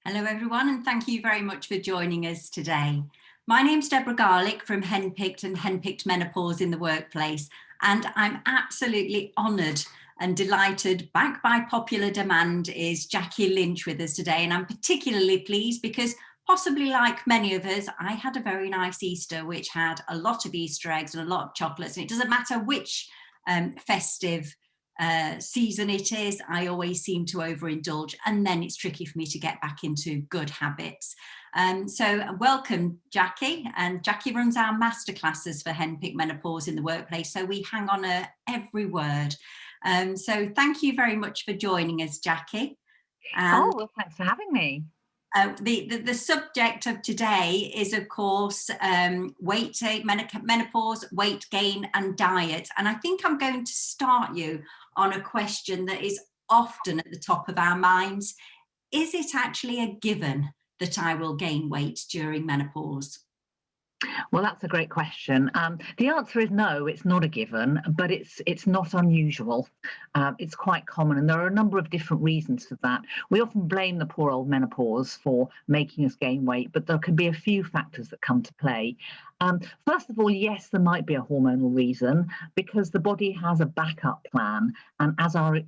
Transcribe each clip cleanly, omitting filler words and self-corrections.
Hello everyone, and thank you very much for joining us today. My name's Deborah Garlick from Henpicked and Henpicked Menopause in the Workplace, and I'm absolutely honoured and delighted, back by popular demand, is Jackie Lynch with us today. And I'm particularly pleased because, possibly like many of us, I had a very nice Easter which had a lot of Easter eggs and a lot of chocolates, and it doesn't matter which festive season it is, I always seem to overindulge, and then it's tricky for me to get back into good habits. So welcome, Jackie. And Jackie runs our masterclasses for Henpicked Menopause in the Workplace, so we hang on her every word. So thank you very much for joining us, Jackie. Oh, well, thanks for having me. The subject of today is, of course, menopause, weight gain and diet. And I think I'm going to start you on a question that is often at the top of our minds. Is it actually a given that I will gain weight during menopause? Well, that's a great question. The answer is no, it's not a given, but it's not unusual. It's quite common, and there are a number of different reasons for that. We often blame the poor old menopause for making us gain weight, but there can be a few factors that come to play. First of all, yes, there might be a hormonal reason because the body has a backup plan, and as our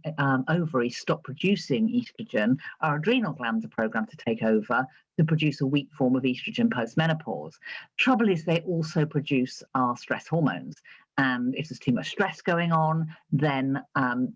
ovaries stop producing estrogen, our adrenal glands are programmed to take over to produce a weak form of estrogen post-menopause. Trouble is they also produce our stress hormones. And if there's too much stress going on, then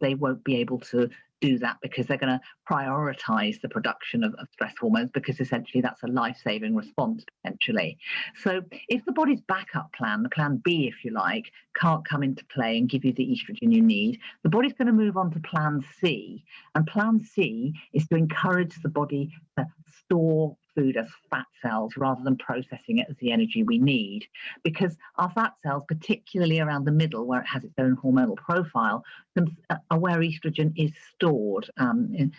they won't be able to do that because they're going to prioritize the production of stress hormones, because essentially that's a life-saving response potentially. So if the body's backup plan, the plan B, if you like, can't come into play and give you the estrogen you need, the body's going to move on to plan C. And plan C is to encourage the body to store food as fat cells rather than processing it as the energy we need, because our fat cells, particularly around the middle where it has its own hormonal profile, are where estrogen is stored in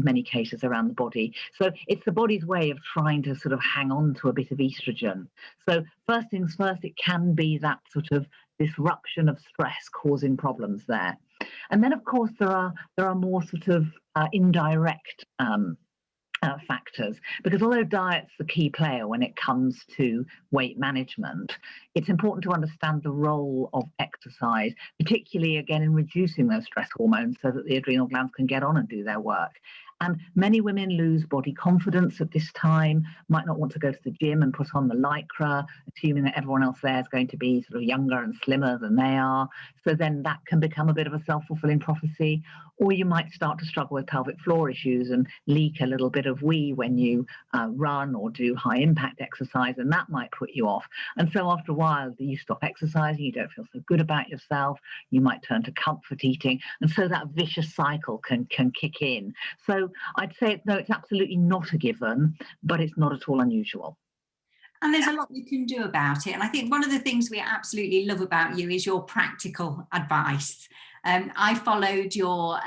many cases around the body. So it's the body's way of trying to sort of hang on to a bit of estrogen. So first things first, it can be that sort of disruption of stress causing problems there. And then of course there are more sort of indirect factors, because although diet's the key player when it comes to weight management, it's important to understand the role of exercise, particularly again in reducing those stress hormones so that the adrenal glands can get on and do their work. And many women lose body confidence at this time, might not want to go to the gym and put on the lycra, assuming that everyone else there is going to be sort of younger and slimmer than they are. So then that can become a bit of a self-fulfilling prophecy. Or you might start to struggle with pelvic floor issues and leak a little bit of wee when you run or do high impact exercise, and that might put you off. And so after a while, you stop exercising, you don't feel so good about yourself, you might turn to comfort eating, and so that vicious cycle can kick in. So I'd say, no, it's absolutely not a given, but it's not at all unusual. And there's a lot you can do about it. And I think one of the things we absolutely love about you is your practical advice. I followed your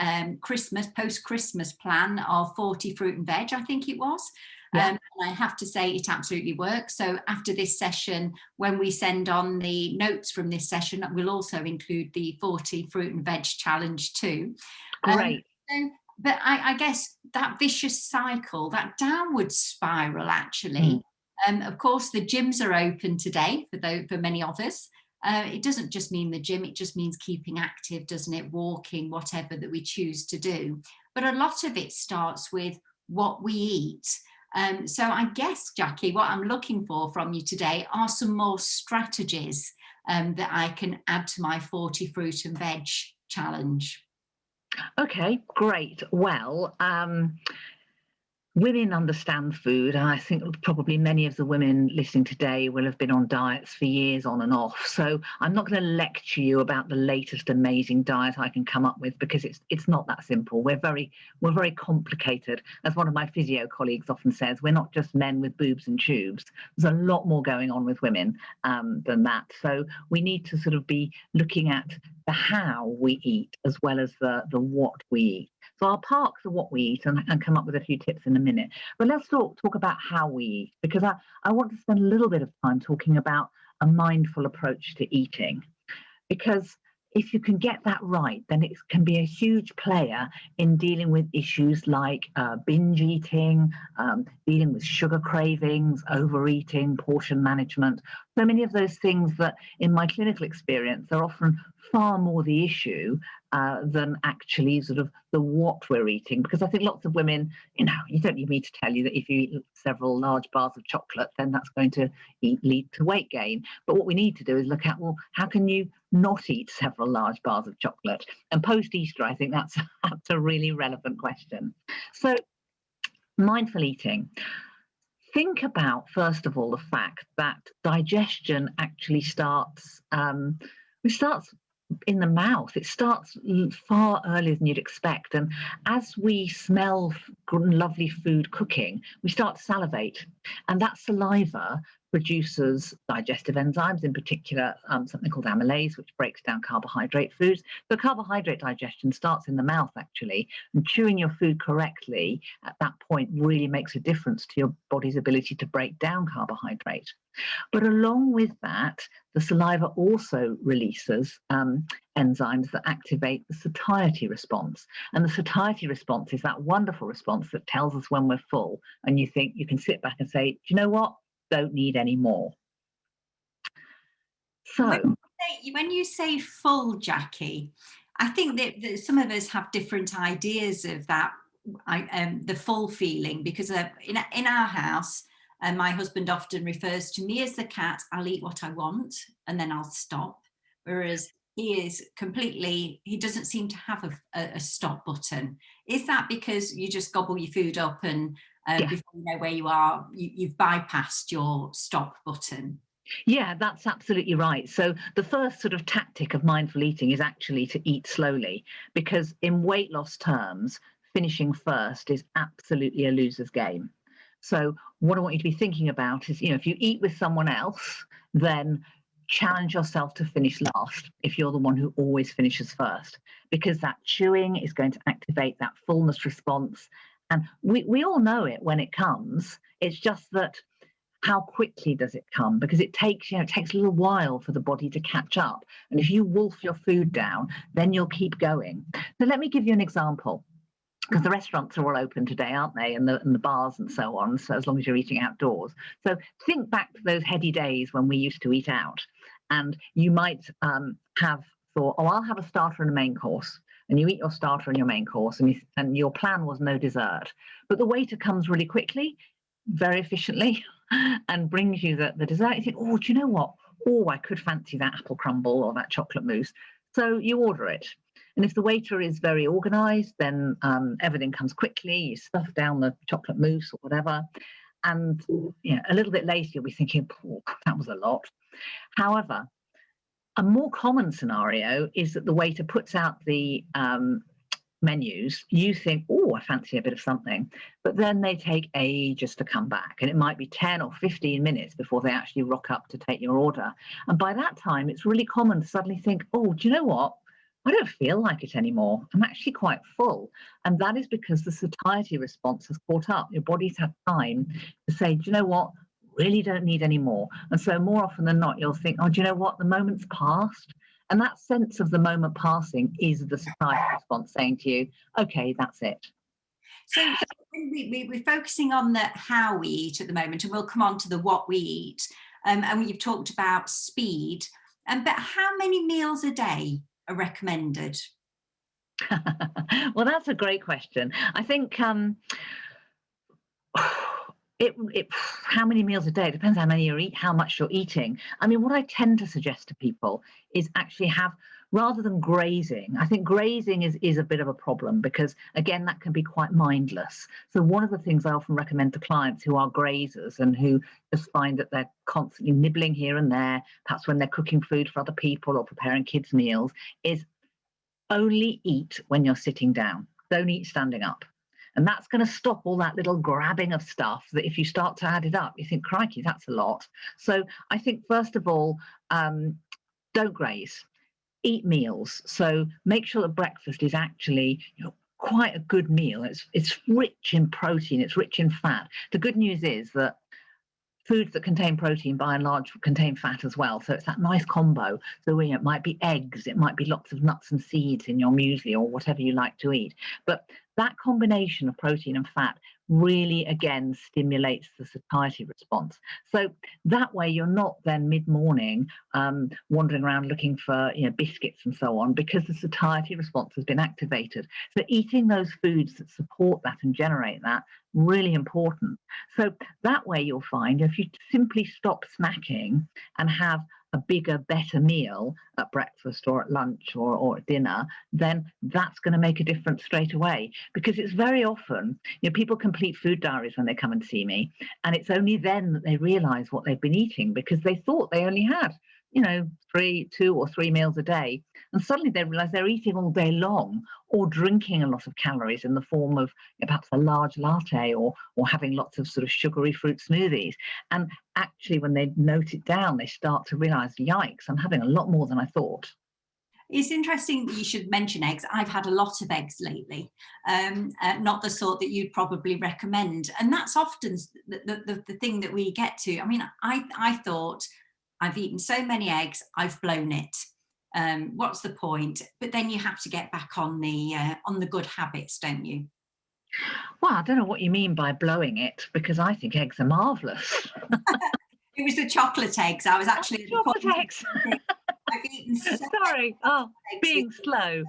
post-Christmas plan of 40 fruit and veg, I think it was. Yeah. And I have to say it absolutely works. So after this session, when we send on the notes from this session, we'll also include the 40 fruit and veg challenge too. Great. But I guess that vicious cycle, that downward spiral actually, of course, the gyms are open today for many of us. It doesn't just mean the gym, it just means keeping active, doesn't it? Walking, whatever that we choose to do. But a lot of it starts with what we eat. So I guess, Jackie, what I'm looking for from you today are some more strategies that I can add to my 40 fruit and veg challenge. Okay, great. Well, women understand food, and I think probably many of the women listening today will have been on diets for years on and off. So I'm not going to lecture you about the latest amazing diet I can come up with, because it's not that simple. We're very complicated. As one of my physio colleagues often says, we're not just men with boobs and tubes. There's a lot more going on with women than that. So we need to sort of be looking at the how we eat as well as the what we eat. So I'll park the what we eat and come up with a few tips in a minute. But let's talk about how we eat, because I want to spend a little bit of time talking about a mindful approach to eating. Because if you can get that right, then it can be a huge player in dealing with issues like binge eating, dealing with sugar cravings, overeating, portion management. So many of those things that in my clinical experience are often far more the issue than actually sort of the what we're eating. Because I think lots of women, you don't need me to tell you that if you eat several large bars of chocolate, then that's going to lead to weight gain. But what we need to do is look at, well, how can you not eat several large bars of chocolate? And post-Easter, I think that's a really relevant question. So mindful eating. Think about, first of all, the fact that digestion actually starts in the mouth. It starts far earlier than you'd expect. And as we smell good and lovely food cooking, we start to salivate. And that saliva produces digestive enzymes, in particular, something called amylase, which breaks down carbohydrate foods. So carbohydrate digestion starts in the mouth, actually. And chewing your food correctly at that point really makes a difference to your body's ability to break down carbohydrate. But along with that, the saliva also releases enzymes that activate the satiety response. And the satiety response is that wonderful response that tells us when we're full. And you think you can sit back and say, do you know what? Don't need any more. So when you say full, Jackie, I think that some of us have different ideas of that, the full feeling, because in our house, my husband often refers to me as the cat. I'll eat what I want and then I'll stop. Whereas he doesn't seem to have a stop button. Is that because you just gobble your food up and before you know where you are, you've bypassed your stop button? Yeah, that's absolutely right. So the first sort of tactic of mindful eating is actually to eat slowly, because in weight loss terms, finishing first is absolutely a loser's game. So what I want you to be thinking about is, if you eat with someone else, then challenge yourself to finish last if you're the one who always finishes first, because that chewing is going to activate that fullness response. And we all know it when it comes. It's just that how quickly does it come? Because it takes a little while for the body to catch up. And if you wolf your food down, then you'll keep going. So let me give you an example, because the restaurants are all open today, aren't they? And the bars and so on, so as long as you're eating outdoors. So think back to those heady days when we used to eat out. And you might have thought, I'll have a starter and a main course. And you eat your starter and your main course, and your plan was no dessert. But the waiter comes really quickly, very efficiently, and brings you the dessert. You think, do you know what? I could fancy that apple crumble or that chocolate mousse. So you order it. And if the waiter is very organized, then everything comes quickly. You stuff down the chocolate mousse or whatever. And a little bit later, you'll be thinking, that was a lot. However, a more common scenario is that the waiter puts out the menus. You think, I fancy a bit of something. But then they take ages to come back. And it might be 10 or 15 minutes before they actually rock up to take your order. And by that time, it's really common to suddenly think, do you know what? I don't feel like it anymore. I'm actually quite full. And that is because the satiety response has caught up. Your body's had time to say, do you know what? Really don't need any more. And so more often than not, you'll think, do you know what? The moment's passed. And that sense of the moment passing is the satiety response saying to you, okay, that's it. So we're focusing on the how we eat at the moment, and we'll come on to the what we eat. And you've talked about speed. But how many meals a day are recommended? Well, that's a great question. I think how many meals a day? It depends how many you eat, how much you're eating. I mean, what I tend to suggest to people is actually have, rather than grazing, I think grazing is a bit of a problem because, again, that can be quite mindless. So one of the things I often recommend to clients who are grazers and who just find that they're constantly nibbling here and there, perhaps when they're cooking food for other people or preparing kids' meals, is only eat when you're sitting down. Don't eat standing up. And that's going to stop all that little grabbing of stuff that if you start to add it up, you think, crikey, that's a lot. So I think, first of all, don't graze. Eat meals. So make sure that breakfast is actually quite a good meal. It's rich in protein. It's rich in fat. The good news is that foods that contain protein by and large contain fat as well. So it's that nice combo. So it might be eggs, it might be lots of nuts and seeds in your muesli or whatever you like to eat. But that combination of protein and fat really, again, stimulates the satiety response. So that way you're not then mid-morning wandering around looking for biscuits and so on, because the satiety response has been activated. So eating those foods that support that and generate that, really important. So that way you'll find if you simply stop snacking and have a bigger, better meal at breakfast or at lunch or at dinner, then that's going to make a difference straight away. Because it's very often, people complete food diaries when they come and see me, and it's only then that they realize what they've been eating, because they thought they only had 2 or 3 meals a day, and suddenly they realize they're eating all day long or drinking a lot of calories in the form of perhaps a large latte or having lots of sort of sugary fruit smoothies. And actually, when they note it down, they start to realize, yikes, I'm having a lot more than I thought. It's interesting that you should mention eggs. I've had a lot of eggs lately, not the sort that you'd probably recommend. And that's often the thing that we get to. I mean, I thought, I've eaten so many eggs, I've blown it. What's the point? But then you have to get back on the good habits, don't you? Well, I don't know what you mean by blowing it, because I think eggs are marvellous. It was the chocolate eggs. I was actually at the point chocolate eggs. I've eaten so Sorry, being slow.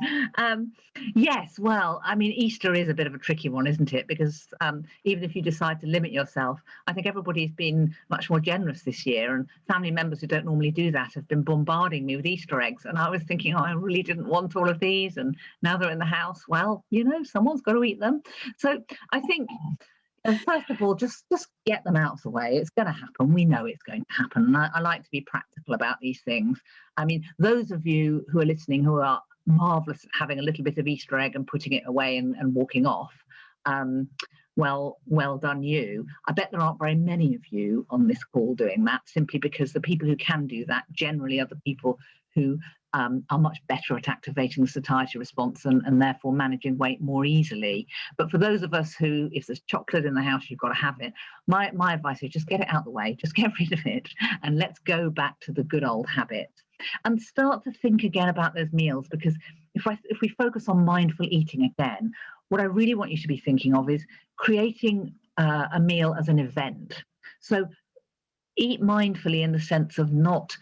Yes, well, I mean, Easter is a bit of a tricky one, isn't it? Because even if you decide to limit yourself, I think everybody's been much more generous this year, and family members who don't normally do that have been bombarding me with Easter eggs. And I was thinking, I really didn't want all of these, and now they're in the house. Well, someone's got to eat them. So I think, first of all, just get them out of the way. It's going to happen. We know it's going to happen. And I like to be practical about these things. I mean, those of you who are listening who are marvellous at having a little bit of Easter egg and putting it away and walking off, well done you. I bet there aren't very many of you on this call doing that, simply because the people who can do that generally are the people who are much better at activating the satiety response and therefore managing weight more easily. But for those of us who, if there's chocolate in the house, you've got to have it. My advice is just get it out of the way, just get rid of it, and let's go back to the good old habits and start to think again about those meals. Because if we focus on mindful eating again, what I really want you to be thinking of is creating a meal as an event. So eat mindfully in the sense of not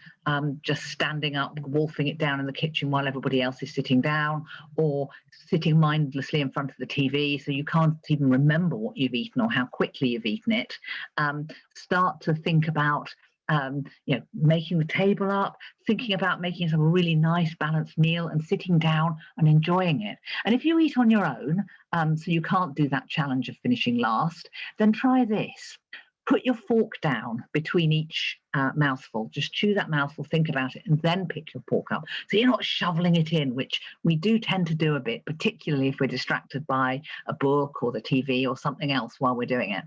just standing up, wolfing it down in the kitchen while everybody else is sitting down, or sitting mindlessly in front of the TV so you can't even remember what you've eaten or how quickly you've eaten it. Start to think about making the table up, thinking about making yourself a really nice balanced meal and sitting down and enjoying it. And if you eat on your own, so you can't do that challenge of finishing last, then try this. Put your fork down between each mouthful. Just chew that mouthful, think about it, and then pick your fork up. So you're not shoveling it in, which we do tend to do a bit, particularly if we're distracted by a book or the TV or something else while we're doing it.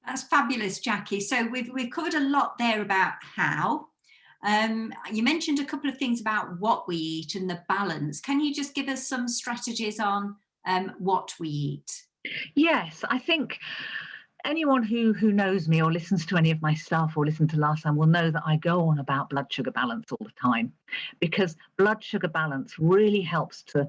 That's fabulous, Jackie. So we've covered a lot there about how. You mentioned a couple of things about what we eat and the balance. Can you just give us some strategies on what we eat? Yes, I think anyone who knows me or listens to any of my stuff or listened to last time will know that I go on about blood sugar balance all the time, because blood sugar balance really helps to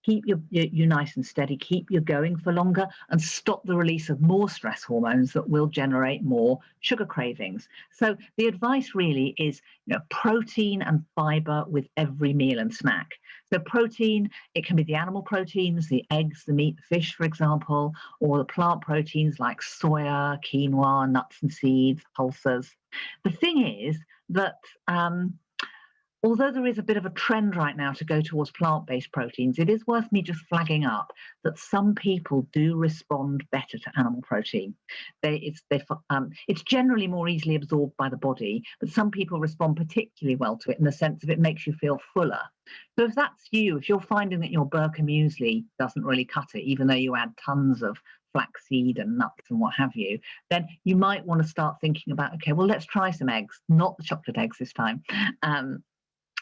keep you nice and steady, keep you going for longer, and stop the release of more stress hormones that will generate more sugar cravings. So the advice really is protein and fiber with every meal and snack. So protein, it can be the animal proteins, the eggs, the meat, the fish, for example, or the plant proteins like soya, quinoa, nuts and seeds, pulses. The thing is that although there is a bit of a trend right now to go towards plant-based proteins, it is worth me just flagging up that some people do respond better to animal protein. It's generally more easily absorbed by the body, but some people respond particularly well to it in the sense of it makes you feel fuller. So if that's you, if you're finding that your Burka muesli doesn't really cut it, even though you add tons of flaxseed and nuts and what have you, then you might want to start thinking about, okay, well, let's try some eggs, not the chocolate eggs this time.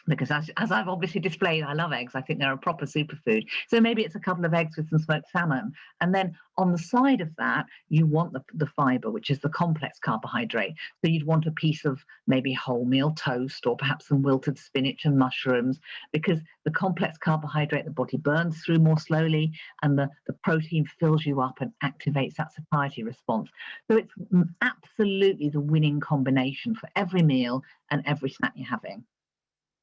because as I've obviously displayed, I love eggs. I think they're a proper superfood. So maybe it's a couple of eggs with some smoked salmon. And then on the side of that, you want the fiber, which is the complex carbohydrate. So you'd want a piece of maybe wholemeal toast or perhaps some wilted spinach and mushrooms, because the complex carbohydrate the body burns through more slowly, and the protein fills you up and activates that satiety response. So it's absolutely the winning combination for every meal and every snack you're having.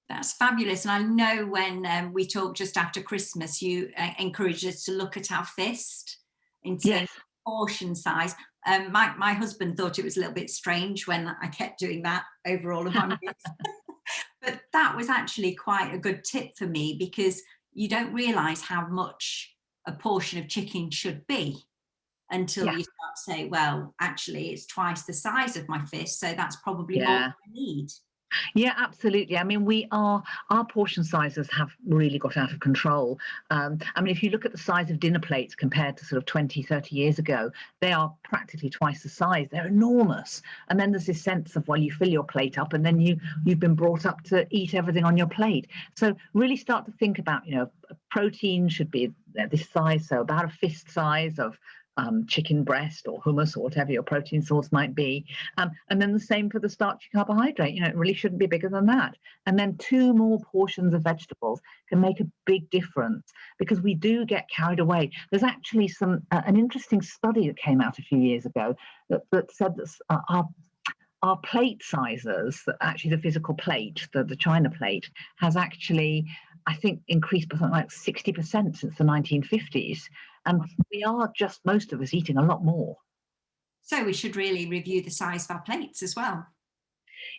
That's fabulous. And I know when we talked just after Christmas, you encouraged us to look at our fist in terms Yes. of portion size. My husband thought it was a little bit strange when I kept doing that over all of my meals. But that was actually quite a good tip for me, because you don't realize how much a portion of chicken should be until Yeah. you start to say, well, actually, it's twice the size of my fist. So that's probably more Yeah. than I need. Yeah, absolutely. I mean, our portion sizes have really got out of control. I mean, if you look at the size of dinner plates compared to sort of 20, 30 years ago, they are practically twice the size. They're enormous. And then there's this sense of, well, you fill your plate up and then you've been brought up to eat everything on your plate. So really start to think about, protein should be this size, so about a fist size of chicken breast or hummus or whatever your protein source might be. And then the same for the starchy carbohydrate. It really shouldn't be bigger than that. And then 2 more portions of vegetables can make a big difference, because we do get carried away. There's actually an interesting study that came out a few years ago that said that our plate sizes, actually the physical plate, the China plate, has actually, I think, increased by something like 60% since the 1950s. And we are just, most of us, eating a lot more. So we should really review the size of our plates as well.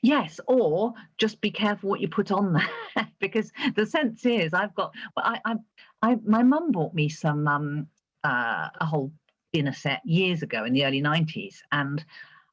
Yes, or just be careful what you put on there, because the sense is, my mum bought me a whole dinner set years ago in the early 90s, and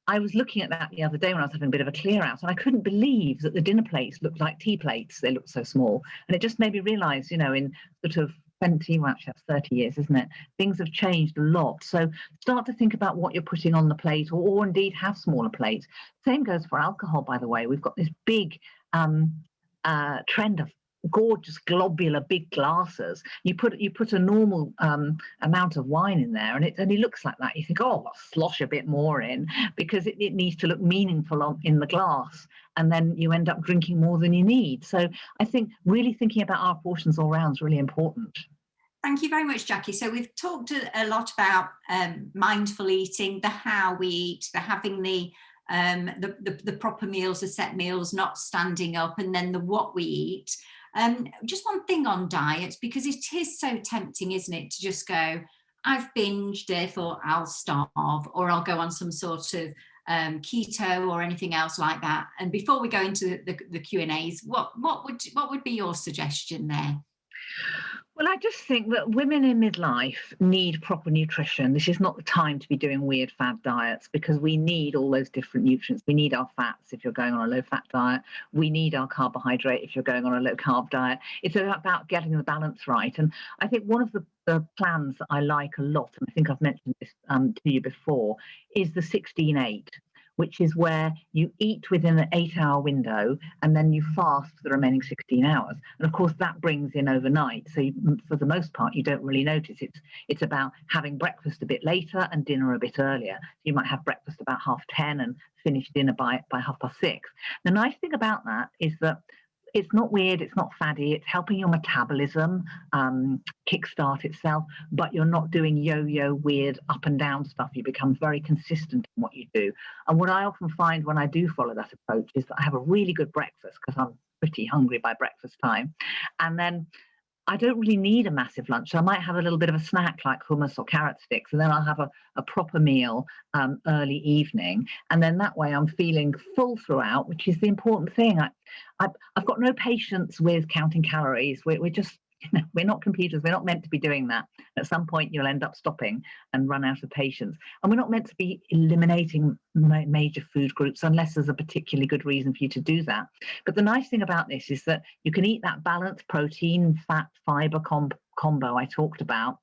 I was looking at that the other day when I was having a bit of a clear out, and I couldn't believe that the dinner plates looked like tea plates. They looked so small. And it just made me realize, in sort of 20, well, actually, that's 30 years, isn't it? Things have changed a lot. So start to think about what you're putting on the plate, or indeed have smaller plates. Same goes for alcohol, by the way. We've got this big trend of gorgeous globular big glasses. You put a normal amount of wine in there, and it only looks like that. You think, oh, I'll slosh a bit more in, because it needs to look meaningful in the glass, and then you end up drinking more than you need. So I think really thinking about our portions all round is really important. Thank you very much, Jackie. So we've talked a lot about mindful eating, the how we eat, the having the proper meals, the set meals, not standing up, and then the what we eat. Just one thing on diets, because it is so tempting, isn't it, to just go, I've binged, therefore I'll starve, or I'll go on some sort of keto or anything else like that. And before we go into the Q&As, what would be your suggestion there? Well, I just think that women in midlife need proper nutrition. This is not the time to be doing weird fad diets, because we need all those different nutrients. We need our fats if you're going on a low fat diet. We need our carbohydrate if you're going on a low carb diet. It's about getting the balance right. And I think one of the plans that I like a lot, and I think I've mentioned this to you before, is the 16-8. Which is where you eat within an 8-hour window and then you fast for the remaining 16 hours. And of course, that brings in overnight. So for the most part, you don't really notice. It's about having breakfast a bit later and dinner a bit earlier. So you might have breakfast about 10:30 and finish dinner by 6:30. The nice thing about that is that it's not weird, it's not faddy, it's helping your metabolism kickstart itself, but you're not doing yo-yo weird up and down stuff. You become very consistent in what you do. And what I often find when I do follow that approach is that I have a really good breakfast, because I'm pretty hungry by breakfast time. And then I don't really need a massive lunch. So I might have a little bit of a snack like hummus or carrot sticks, and then I'll have a proper meal early evening. And then that way I'm feeling full throughout, which is the important thing. I've got no patience with counting calories. We're just, we're not computers. We're not meant to be doing that. At some point, you'll end up stopping and run out of patience. And we're not meant to be eliminating major food groups unless there's a particularly good reason for you to do that. But the nice thing about this is that you can eat that balanced protein, fat, fiber combo I talked about,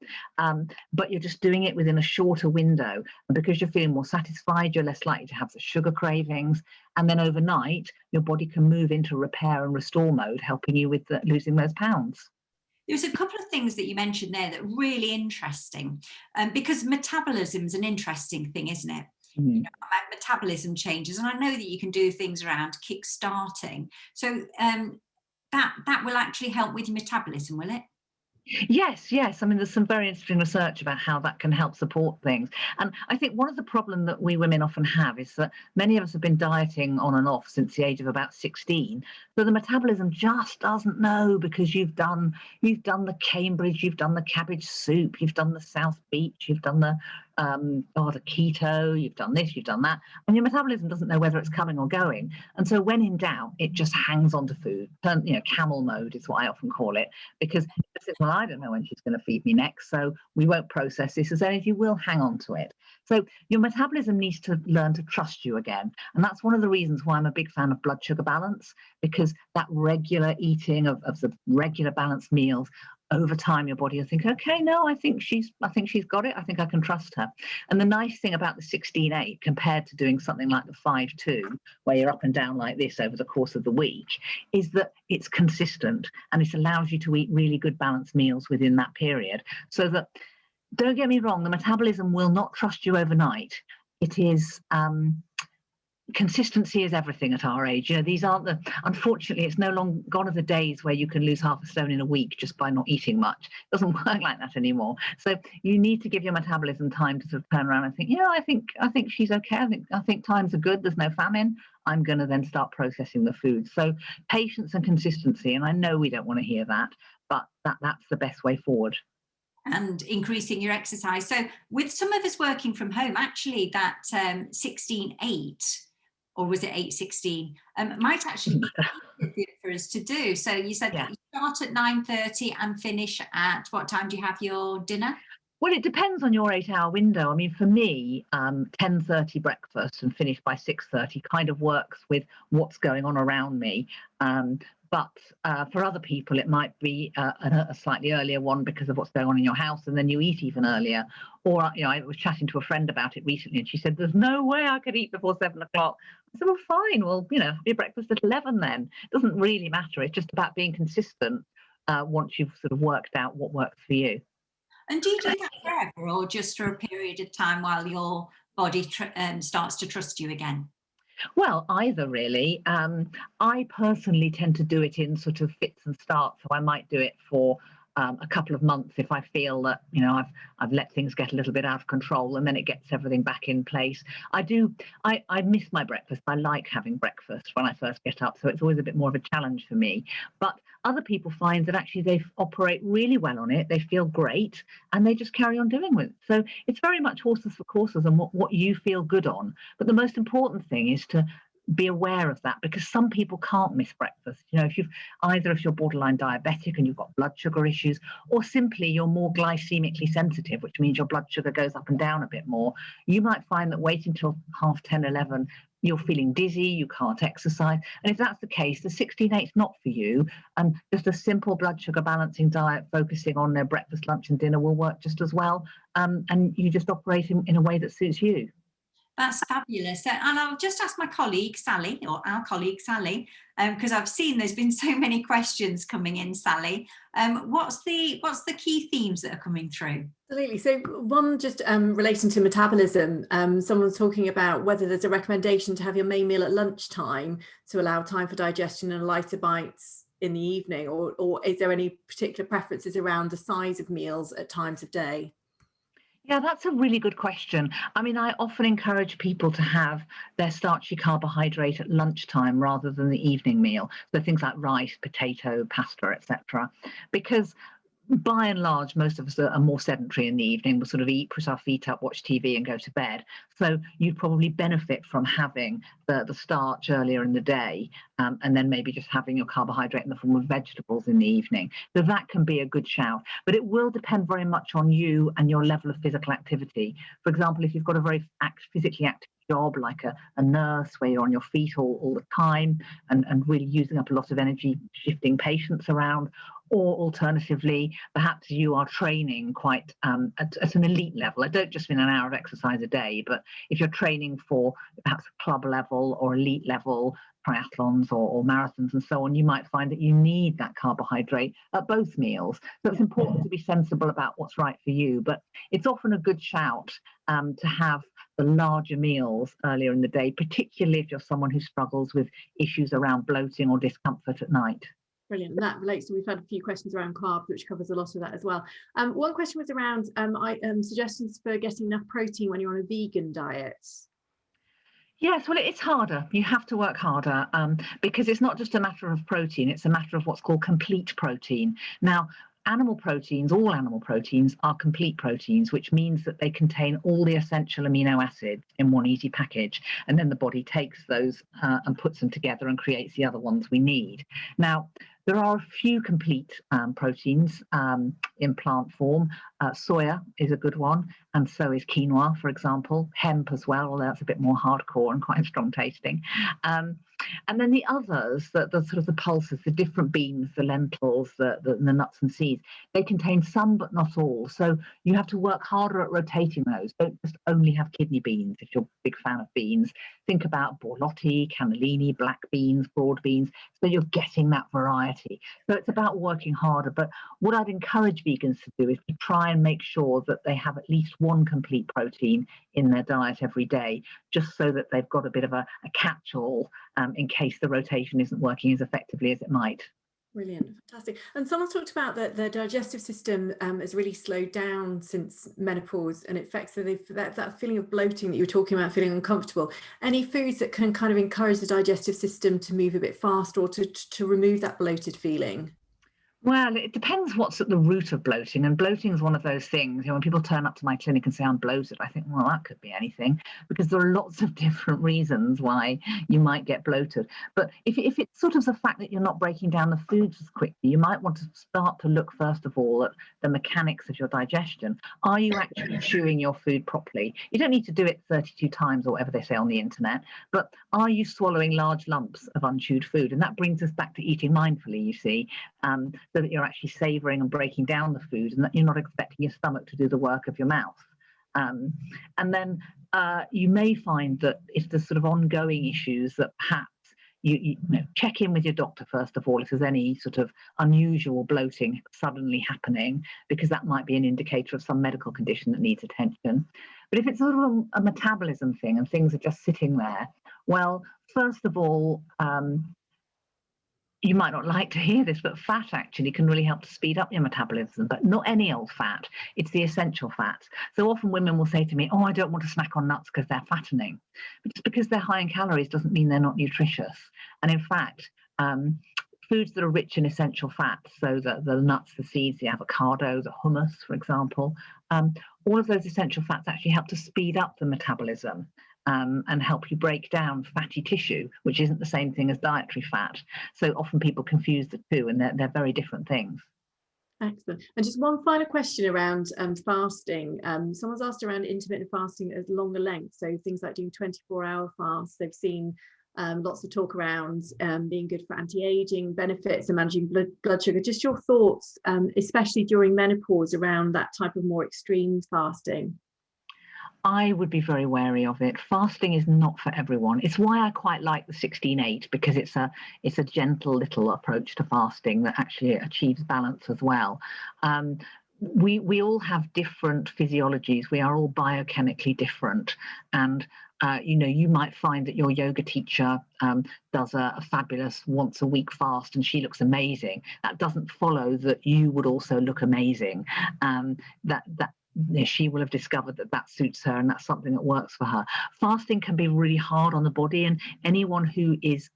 but you're just doing it within a shorter window. And because you're feeling more satisfied, you're less likely to have the sugar cravings. And then overnight, your body can move into repair and restore mode, helping you with losing those pounds. There's a couple of things that you mentioned there that are really interesting, because metabolism is an interesting thing, isn't it? You know, about metabolism changes, and I know that you can do things around kick-starting. So that will actually help with your metabolism, will it? Yes, yes. I mean, there's some very interesting research about how that can help support things. And I think one of the problems that we women often have is that many of us have been dieting on and off since the age of about 16. So the metabolism just doesn't know, because you've done the Cambridge, you've done the cabbage soup, you've done the South Beach, you've done the the keto, you've done this, you've done that, and your metabolism doesn't know whether it's coming or going. And so when in doubt, it just hangs on to food. Camel mode is what I often call it, because it says, well, I don't know when she's going to feed me next, so we won't process this as energy, we'll hang on to it. So your metabolism needs to learn to trust you again. And that's one of the reasons why I'm a big fan of blood sugar balance, because that regular eating of the regular balanced meals, over time your body will think, okay, no, I think she's got it, I think I can trust her. And the nice thing about the 16-8 compared to doing something like the 5-2, where you're up and down like this over the course of the week, is that it's consistent, and it allows you to eat really good balanced meals within that period. So that, don't get me wrong, the metabolism will not trust you overnight. It is consistency is everything at our age. These aren't unfortunately, it's no longer gone are the days where you can lose half a stone in a week just by not eating much. It doesn't work like that anymore. So you need to give your metabolism time to sort of turn around and think, I think she's okay. I think times are good. There's no famine. I'm going to then start processing the food. So patience and consistency. And I know we don't want to hear that, but that's the best way forward. And increasing your exercise. So with some of us working from home, actually that 16-8, or was it 8-16, might actually be good for us to do. So you said that you start at 9:30 and finish at what time do you have your dinner? Well, it depends on your 8-hour window. I mean, for me, 10:30 breakfast and finish by 6:30 kind of works with what's going on around me. But for other people, it might be a slightly earlier one because of what's going on in your house, and then you eat even earlier. Or, I was chatting to a friend about it recently, and she said, there's no way I could eat before 7 o'clock. I said, well, fine. Well, have your breakfast at 11 then. It doesn't really matter. It's just about being consistent once you've sort of worked out what works for you. And do you do that forever, or just for a period of time while your body starts to trust you again? Well, either really. I personally tend to do it in sort of fits and starts. So I might do it for a couple of months if I feel that I've let things get a little bit out of control, and then it gets everything back in place. I miss my breakfast. I like having breakfast when I first get up, so it's always a bit more of a challenge for me. But other people find that actually they operate really well on it, they feel great, and they just carry on doing it. So it's very much horses for courses and what you feel good on. But the most important thing is to be aware of that, because some people can't miss breakfast. If you're borderline diabetic and you've got blood sugar issues, or simply you're more glycemically sensitive, which means your blood sugar goes up and down a bit more, you might find that waiting till 10:30, 11, you're feeling dizzy, you can't exercise. And if that's the case, the 16-8 is not for you. And just a simple blood sugar balancing diet, focusing on their breakfast, lunch and dinner will work just as well. And you just operate in a way that suits you. That's fabulous. And I'll just ask my colleague, Sally, or our colleague, Sally, because I've seen there's been so many questions coming in, Sally. What's the key themes that are coming through? Absolutely. So one just relating to metabolism, someone's talking about whether there's a recommendation to have your main meal at lunchtime to allow time for digestion and lighter bites in the evening, or is there any particular preferences around the size of meals at times of day? Yeah, that's a really good question. I mean, I often encourage people to have their starchy carbohydrate at lunchtime rather than the evening meal. So things like rice, potato, pasta, etc. Because by and large, most of us are more sedentary in the evening. We'll sort of eat, put our feet up, watch TV and go to bed. So you'd probably benefit from having the starch earlier in the day, and then maybe just having your carbohydrate in the form of vegetables in the evening. So that can be a good shout. But it will depend very much on you and your level of physical activity. For example, if you've got a very physically active job like a nurse where you're on your feet all the time and really using up a lot of energy shifting patients around, Or alternatively, perhaps you are training quite at an elite level. I don't just mean an hour of exercise a day, but if you're training for perhaps a club level or elite level, triathlons or marathons and so on, you might find that you need that carbohydrate at both meals. So it's important to be sensible about what's right for you, but it's often a good shout to have the larger meals earlier in the day, particularly if you're someone who struggles with issues around bloating or discomfort at night. Brilliant. That relates to, we've had a few questions around carbs, which covers a lot of that as well. One question was around suggestions for getting enough protein when you're on a vegan diet. Yes, well, it's harder. You have to work harder because it's not just a matter of protein, it's a matter of what's called complete protein. Now, animal proteins, all animal proteins are complete proteins, which means that they contain all the essential amino acids in one easy package. And then the body takes those and puts them together and creates the other ones we need. Now, there are a few complete proteins in plant form. Soya is a good one, and so is quinoa, for example. Hemp as well, although that's a bit more hardcore and quite strong tasting. And then the others, the sort of the pulses, the different beans, the lentils, the nuts and seeds, they contain some but not all. So you have to work harder at rotating those. Don't just only have kidney beans if you're a big fan of beans. Think about borlotti, cannellini, black beans, broad beans, so you're getting that variety. So it's about working harder. But what I'd encourage vegans to do is to try and make sure that they have at least one complete protein in their diet every day, just so that they've got a bit of a catch-all in case the rotation isn't working as effectively as it might. Brilliant, fantastic. And someone's talked about that their digestive system has really slowed down since menopause, and it affects that feeling of bloating that you were talking about, feeling uncomfortable. Any foods that can kind of encourage the digestive system to move a bit faster or to remove that bloated feeling? Well, it depends what's at the root of bloating. And bloating is one of those things, when people turn up to my clinic and say, I'm bloated, I think, well, that could be anything, because there are lots of different reasons why you might get bloated. But if it's sort of the fact that you're not breaking down the foods as quickly, you might want to start to look, first of all, at the mechanics of your digestion. Are you actually chewing your food properly? You don't need to do it 32 times or whatever they say on the internet, but are you swallowing large lumps of unchewed food? And that brings us back to eating mindfully, you see. So that you're actually savouring and breaking down the food, and that you're not expecting your stomach to do the work of your mouth. And then you may find that if there's sort of ongoing issues, that perhaps you check in with your doctor first of all if there's any sort of unusual bloating suddenly happening, because that might be an indicator of some medical condition that needs attention. But if it's sort of a metabolism thing and things are just sitting there, well, first of all, you might not like to hear this, but fat actually can really help to speed up your metabolism, but not any old fat. It's the essential fats. So often women will say to me, oh, I don't want to snack on nuts because they're fattening. But just because they're high in calories doesn't mean they're not nutritious. And in fact, foods that are rich in essential fats, so the nuts, the seeds, the avocado, the hummus, for example, all of those essential fats actually help to speed up the metabolism. And help you break down fatty tissue, which isn't the same thing as dietary fat. So often people confuse the two, and they're very different things. Excellent. And just one final question around fasting. Someone's asked around intermittent fasting as longer length, so things like doing 24-hour fasts. They've seen lots of talk around being good for anti-aging benefits and managing blood sugar. Just your thoughts, especially during menopause, around that type of more extreme fasting. I would be very wary of it. Fasting is not for everyone. It's why I quite like the 16-8, because it's a gentle little approach to fasting that actually achieves balance as well. We all have different physiologies. We are all biochemically different. And you might find that your yoga teacher does a fabulous once a week fast and she looks amazing. That doesn't follow that you would also look amazing. She will have discovered that suits her and that's something that works for her. Fasting can be really hard on the body, and anyone who is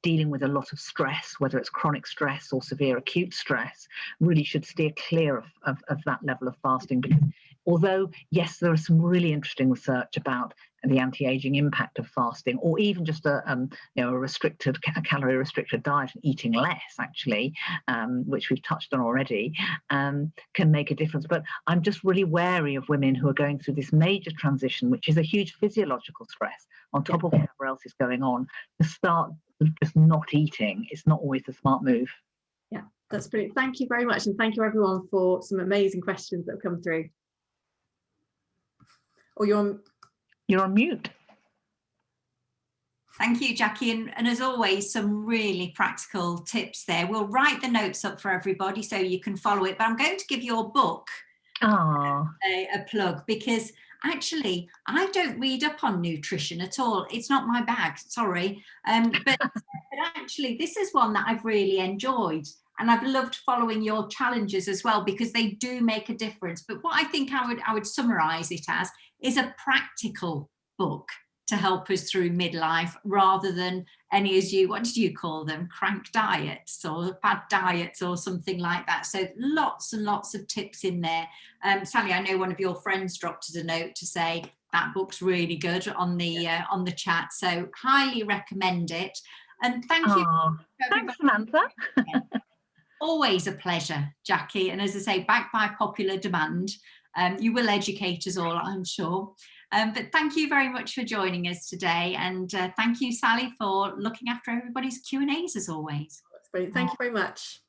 dealing with a lot of stress, whether it's chronic stress or severe acute stress, really should steer clear of that level of fasting, because although, yes, there is some really interesting research about the anti-aging impact of fasting, or even just a calorie restricted diet and eating less, actually, which we've touched on already, can make a difference. But I'm just really wary of women who are going through this major transition, which is a huge physiological stress on top of whatever else is going on, to start just not eating. It's not always the smart move. Yeah, that's brilliant. Thank you very much. And thank you everyone for some amazing questions that have come through. Oh, You're on mute. Thank you, Jackie. And as always, some really practical tips there. We'll write the notes up for everybody so you can follow it. But I'm going to give your book a plug, because actually I don't read up on nutrition at all. It's not my bag, sorry. But actually this is one that I've really enjoyed. And I've loved following your challenges as well, because they do make a difference. But what I think I would summarize it as is a practical book to help us through midlife, rather than any, what did you call them, crank diets or bad diets or something like that. So lots and lots of tips in there. Sally, I know one of your friends dropped us a note to say that book's really good on the chat. So highly recommend it. And thank you. Thanks, Samantha. Always a pleasure, Jackie. And as I say, backed by popular demand. You will educate us all, I'm sure. But thank you very much for joining us today. And thank you, Sally, for looking after everybody's Q&As as always. That's brilliant. Thank you very much.